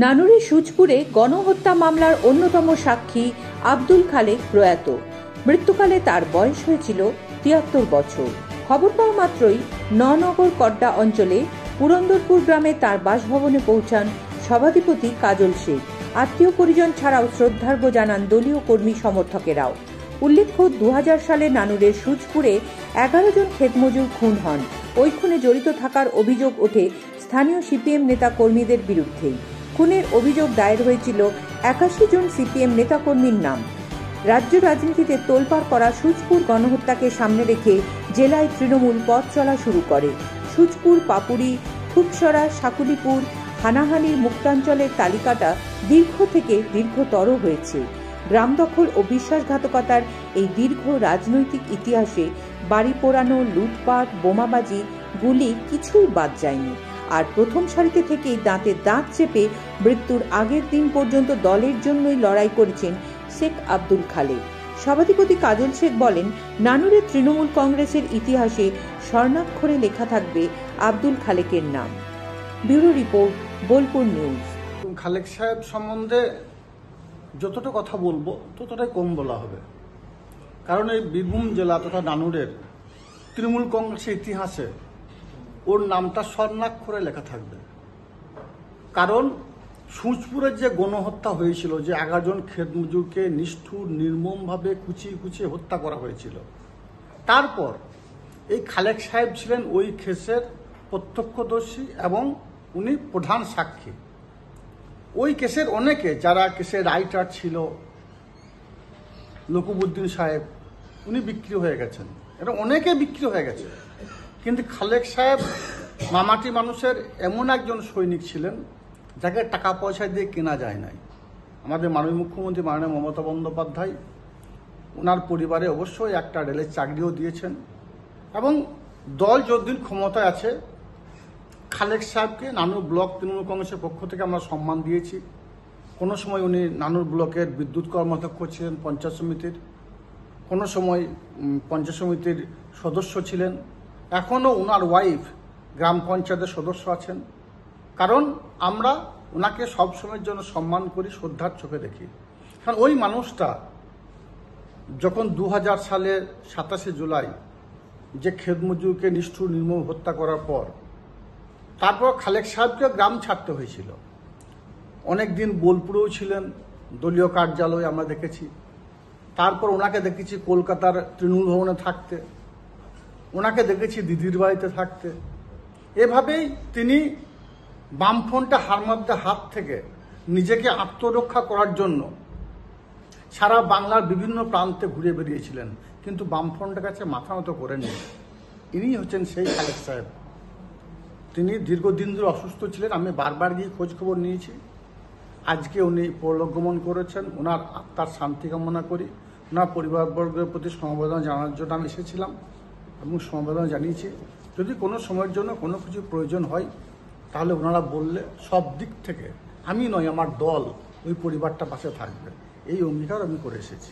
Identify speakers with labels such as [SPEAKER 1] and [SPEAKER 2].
[SPEAKER 1] নানুরের সুচপুরে গণহত্যা মামলার অন্যতম সাক্ষী আব্দুল খালেক প্রয়াত। মৃত্যুকালে তার বয়স হয়েছিল ৭৩ বছর। খবর পাওয়া মাত্রই নগর কড্ডা অঞ্চলে পুরন্দরপুর গ্রামে তার বাসভবনে পৌঁছান সভাধিপতি কাজল শেখ। আত্মীয় পরিজন ছাড়াও শ্রদ্ধার্ঘ্য জানান দলীয় কর্মী সমর্থকেরাও। উল্লেখ্য, ২০০০ সালে নানুরের সুচপুরে ১১ জন ক্ষেতমজুর খুন হন। ওই খুনে জড়িত থাকার অভিযোগ ওঠে স্থানীয় সিপিএম নেতা কর্মীদের বিরুদ্ধেই। খুনের অভিযোগ দায়ের হয়েছিল ৮১ জন সিপিএম নেতাকর্মীর নাম। রাজ্য রাজনীতিতে তোলপাড় করা সুচপুর গণহত্যাকে সামনে রেখে জেলায় তৃণমূল পথ চলা শুরু করে। সুচপুর, পাপুরি, খুবসরা, শাকুলিপুর হানাহানির মুক্তাঞ্চলের তালিকাটা দীর্ঘ থেকে দীর্ঘতর হয়েছে। গ্রাম দখল ও বিশ্বাসঘাতকতার এই দীর্ঘ রাজনৈতিক ইতিহাসে বাড়ি পোড়ানো, লুটপাট, বোমাবাজি, গুলি কিছুই বাদ যায়নি। আর প্রথম সারিতে থেকেই দাঁতে দাঁত চেপে মৃত্যুর আগের দিন পর্যন্ত দলের জন্যই লড়াই করেছেন শেখ আব্দুল খালেক। সভাধিপতি কাজল শেখ বলেন, নানুরের তৃণমূল কংগ্রেসের ইতিহাসে স্বর্ণাক্ষরে লেখা থাকবে আব্দুল খালেকের নাম। Bureau report, Bolpur news.
[SPEAKER 2] Khalek সাহেব সম্বন্ধে যতটা কথা বলবো ততটাই কম বলা হবে, কারণ এই বীরভূম জেলা তথা নানুরের তৃণমূল কংগ্রেসের ইতিহাসে ওর নামটা স্বর্ণাক্ষরে লেখা থাকবে। কারণ সুচপুরের যে গণহত্যা হয়েছিল, যে ১১ জন ক্ষেতমজুরকে নিষ্ঠুর নির্মমভাবে কুচিয়ে কুচিয়ে হত্যা করা হয়েছিল, তারপর এই খালেক সাহেব ছিলেন ওই কেসের প্রত্যক্ষদর্শী এবং উনি প্রধান সাক্ষী। ওই কেসের অনেকে, যারা কেসের রাইটার ছিল, লকুবউদ্দিন সাহেব, উনি বিক্রি হয়ে গেছেন, এটা অনেকে বিক্রি হয়ে গেছে। কিন্তু খালেক সাহেব মামাটি মানুষের এমন একজন সৈনিক ছিলেন যাকে টাকা পয়সা দিয়ে কেনা যায় নাই। আমাদের মাননীয় মুখ্যমন্ত্রী মাননীয় মমতা বন্দ্যোপাধ্যায় ওনার পরিবারে অবশ্যই একটা রেলের চাকরিও দিয়েছেন, এবং দল যতদিন ক্ষমতায় আছে খালেক সাহেবকে নানুর ব্লক তৃণমূল কংগ্রেসের পক্ষ থেকে আমরা সম্মান দিয়েছি। কোনো সময় উনি নানুর ব্লকের বিদ্যুৎ কর্মাধ্যক্ষ ছিলেন পঞ্চায়েত সমিতির, কোনো সময় পঞ্চায়েত সমিতির সদস্য ছিলেন, এখনও ওনার ওয়াইফ গ্রাম পঞ্চায়েতের সদস্য আছেন। কারণ আমরা ওনাকে সবসময়ের জন্য সম্মান করি, শ্রদ্ধার চোখে দেখি। কারণ ওই মানুষটা যখন ২০০০ সালের ২৭শে জুলাই যে ক্ষেতমজুরকে নিষ্ঠুর নির্মম হত্যা করার পর, তারপর খালেক সাহেবকে গ্রাম ছাড়তে হয়েছিল। অনেক দিন বোলপুরেও ছিলেন, দলীয় কার্যালয়ে আমরা দেখেছি। তারপর ওনাকে দেখেছি কলকাতার তৃণমূল ভবনে থাকতে, ওনাকে দেখেছি দিদির বাড়িতে থাকতে। এভাবেই তিনি বামফ্রন্টে হারমাদদের হাত থেকে নিজেকে আত্মরক্ষা করার জন্য সারা বাংলার বিভিন্ন প্রান্তে ঘুরে বেরিয়েছিলেন, কিন্তু বামফ্রন্টের কাছে মাথা নত করেননি। ইনি হচ্ছেন সেই খালেক সাহেব। তিনি দীর্ঘদিন ধরে অসুস্থ ছিলেন, আমি বারবার গিয়ে খোঁজ খবর নিয়েছি। আজকে উনি পরলোকগমন করেছেন, ওনার আত্মার শান্তি কামনা করি। ওনার পরিবারবর্গের প্রতি সমবেদনা জানার জন্য আমি এসেছিলাম এবং সমবেদনা জানিয়েছি। যদি কোনো সময়ের জন্য কোনো কিছু প্রয়োজন হয় তাহলে ওনারা বললে সব দিক থেকে, আমি নয় আমার দল, ওই পরিবারটা পাশে থাকবে, এই অঙ্গীকার আমি করে এসেছি।